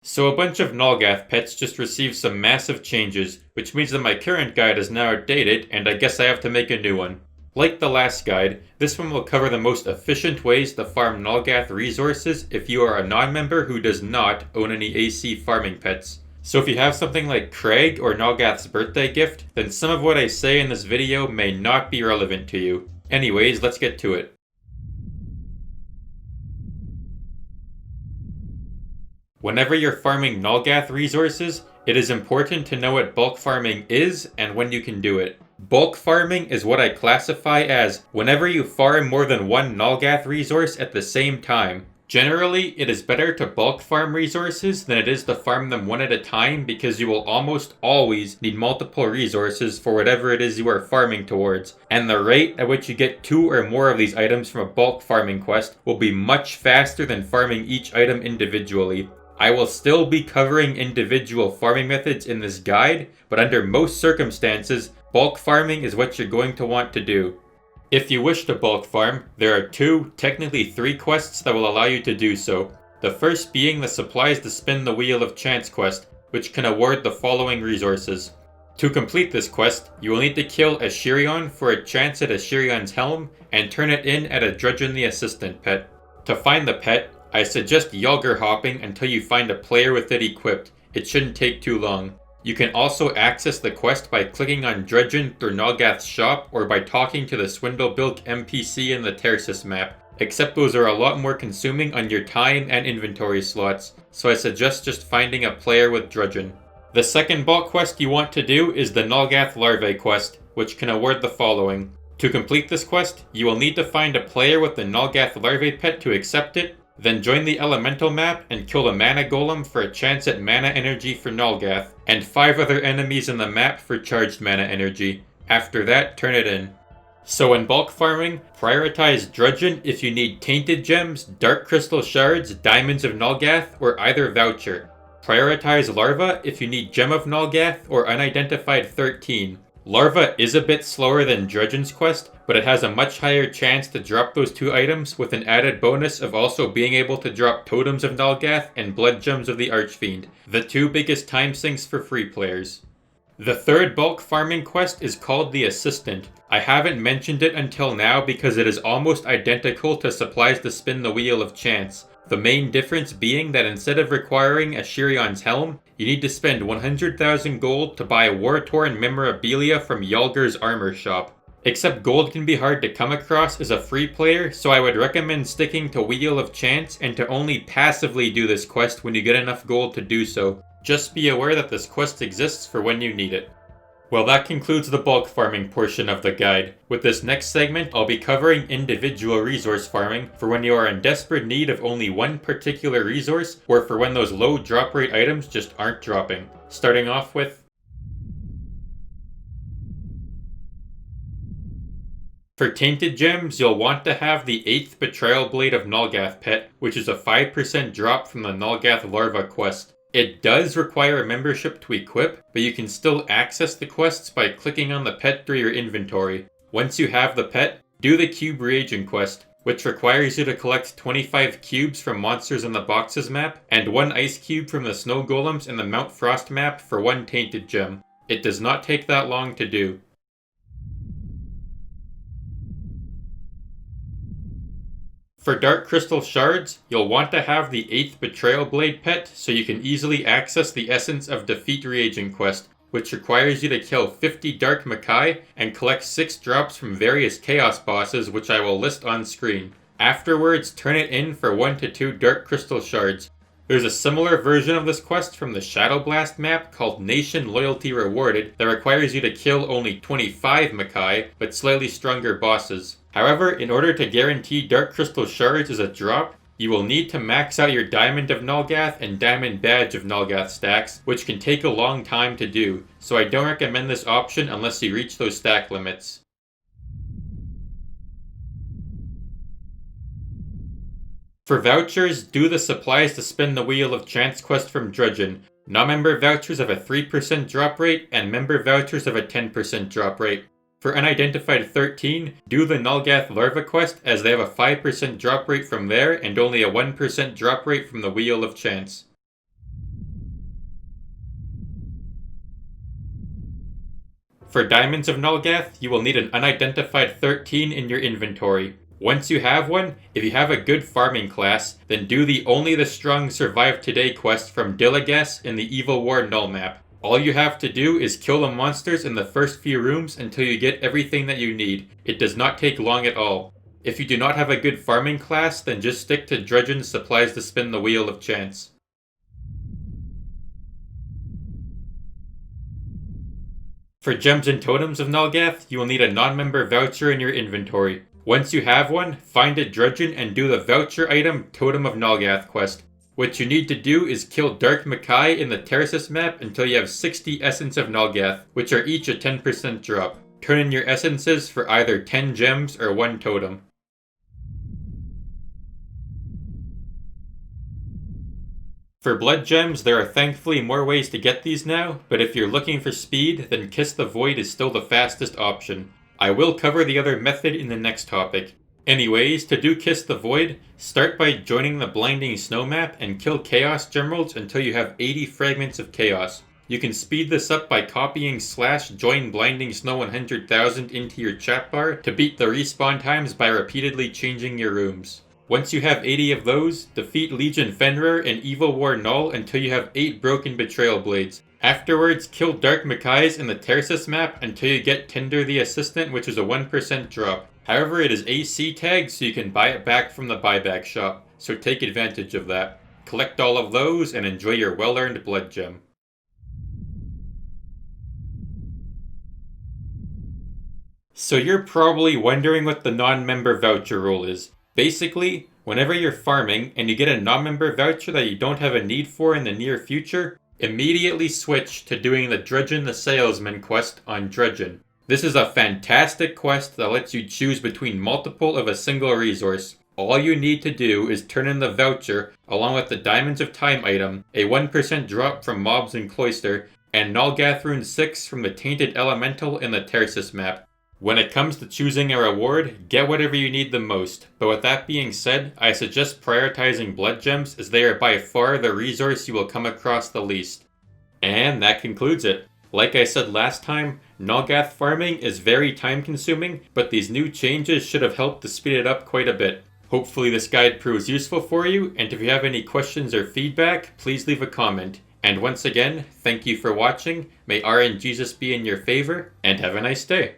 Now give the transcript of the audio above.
So a bunch of Nulgath pets just received some massive changes, which means that my current guide is now outdated and I guess I have to make a new one. Like the last guide, this one will cover the most efficient ways to farm Nulgath resources if you are a non-member who does not own any AC farming pets. So if you have something like Craig or Nulgath's birthday gift, then some of what I say in this video may not be relevant to you. Anyways, let's get to it. Whenever you're farming Nulgath resources, it is important to know what bulk farming is and when you can do it. Bulk farming is what I classify as whenever you farm more than one Nulgath resource at the same time. Generally, it is better to bulk farm resources than it is to farm them one at a time because you will almost always need multiple resources for whatever it is you are farming towards, and the rate at which you get 2 or more of these items from a bulk farming quest will be much faster than farming each item individually. I will still be covering individual farming methods in this guide, but under most circumstances, bulk farming is what you're going to want to do. If you wish to bulk farm, there are 2, technically 3 quests that will allow you to do so. The first being the Supplies to Spin the Wheel of Chance quest, which can award the following resources. To complete this quest, you will need to kill a Shirion for a chance at a Shirion's helm, and turn it in at a Drudgeon the Assistant pet. To find the pet, I suggest Yulger hopping until you find a player with it equipped. It shouldn't take too long. You can also access the quest by clicking on Drudgeon through Nulgath's shop or by talking to the Swindlebilk NPC in the Tersis map, except those are a lot more consuming on your time and inventory slots, so I suggest just finding a player with Drudgeon. The second bulk quest you want to do is the Nulgath Larvae quest, which can award the following. To complete this quest, you will need to find a player with the Nulgath Larvae pet to accept it, then join the elemental map and kill a mana golem for a chance at mana energy for Nulgath, and 5 other enemies in the map for charged mana energy. After that, turn it in. So in bulk farming, prioritize Drudgeon if you need Tainted Gems, Dark Crystal Shards, Diamonds of Nulgath, or either Voucher. Prioritize Larva if you need Gem of Nulgath or Unidentified 13. Larva is a bit slower than Drudgeon's quest, but it has a much higher chance to drop those 2 items with an added bonus of also being able to drop Totems of Nulgath and Blood Gems of the Archfiend, the 2 biggest time sinks for free players. The third bulk farming quest is called the Assistant. I haven't mentioned it until now because it is almost identical to Supplies to Spin the Wheel of Chance. The main difference being that instead of requiring a Shirion's helm, you need to spend 100,000 gold to buy war-torn memorabilia from Yulger's armor shop. Except gold can be hard to come across as a free player, so I would recommend sticking to Wheel of Chance and to only passively do this quest when you get enough gold to do so. Just be aware that this quest exists for when you need it. Well, that concludes the bulk farming portion of the guide. With this next segment, I'll be covering individual resource farming for when you are in desperate need of only one particular resource, or for when those low drop rate items just aren't dropping. Starting off with... For Tainted Gems, you'll want to have the 8th Betrayal Blade of Nulgath pet, which is a 5% drop from the Nulgath Larva quest. It does require a membership to equip, but you can still access the quests by clicking on the pet through your inventory. Once you have the pet, do the Cube Reagent quest, which requires you to collect 25 cubes from Monsters in the Boxes map, and 1 ice cube from the Snow Golems in the Mount Frost map for 1 Tainted Gem. It does not take that long to do. For Dark Crystal Shards, you'll want to have the 8th Betrayal Blade pet so you can easily access the Essence of Defeat Reagent quest, which requires you to kill 50 Dark Makai and collect 6 drops from various Chaos bosses, which I will list on screen. Afterwards, turn it in for 1 to 2 Dark Crystal Shards. There's a similar version of this quest from the Shadow Blast map called Nation Loyalty Rewarded that requires you to kill only 25 Makai, but slightly stronger bosses. However, in order to guarantee Dark Crystal Shards as a drop, you will need to max out your Diamond of Nulgath and Diamond Badge of Nulgath stacks, which can take a long time to do, so I don't recommend this option unless you reach those stack limits. For Vouchers, do the Supplies to Spin the Wheel of Chance quest from Drudgeon. Non-member Vouchers have a 3% drop rate, and member Vouchers have a 10% drop rate. For Unidentified 13, do the Nulgath Larva quest as they have a 5% drop rate from there and only a 1% drop rate from the Wheel of Chance. For Diamonds of Nulgath, you will need an Unidentified 13 in your inventory. Once you have one, if you have a good farming class, then do the Only the Strong Survive Today quest from Dilagas in the Evil War Null map. All you have to do is kill the monsters in the first few rooms until you get everything that you need. It does not take long at all. If you do not have a good farming class, then just stick to Dredgen's supplies to spin the wheel of chance. For Gems and Totems of Nulgath, you will need a non-member voucher in your inventory. Once you have one, find a Dredgen and do the Voucher item Totem of Nulgath quest. What you need to do is kill Dark Makai in the Terraces map until you have 60 Essence of Nulgath, which are each a 10% drop. Turn in your essences for either 10 gems or 1 totem. For blood gems, there are thankfully more ways to get these now, but if you're looking for speed, then Kiss the Void is still the fastest option. I will cover the other method in the next topic. Anyways, to do Kiss the Void, start by joining the Blinding Snow map and kill Chaos Gemeralds until you have 80 Fragments of Chaos. You can speed this up by copying /join Blinding Snow 100,000 into your chat bar to beat the respawn times by repeatedly changing your rooms. Once you have 80 of those, defeat Legion Fenrir and Evil War Null until you have 8 Broken Betrayal Blades. Afterwards, kill Dark Makais in the Terraces map until you get Tinder the Assistant, which is a 1% drop. However, it is AC tagged, so you can buy it back from the buyback shop, so take advantage of that. Collect all of those and enjoy your well-earned blood gem. So you're probably wondering what the non-member voucher rule is. Basically, whenever you're farming and you get a non-member voucher that you don't have a need for in the near future, immediately switch to doing the Dredgen the Salesman quest on Dredgen. This is a fantastic quest that lets you choose between multiple of a single resource. All you need to do is turn in the voucher along with the Diamonds of Time item, a 1% drop from mobs in Cloister, and Nulgath Rune 6 from the Tainted Elemental in the Terraces map. When it comes to choosing a reward, get whatever you need the most, but with that being said, I suggest prioritizing blood gems as they are by far the resource you will come across the least. And that concludes it. Like I said last time, Nulgath farming is very time consuming, but these new changes should have helped to speed it up quite a bit. Hopefully this guide proves useful for you, and if you have any questions or feedback, please leave a comment. And once again, thank you for watching, may RNGesus be in your favor, and have a nice day.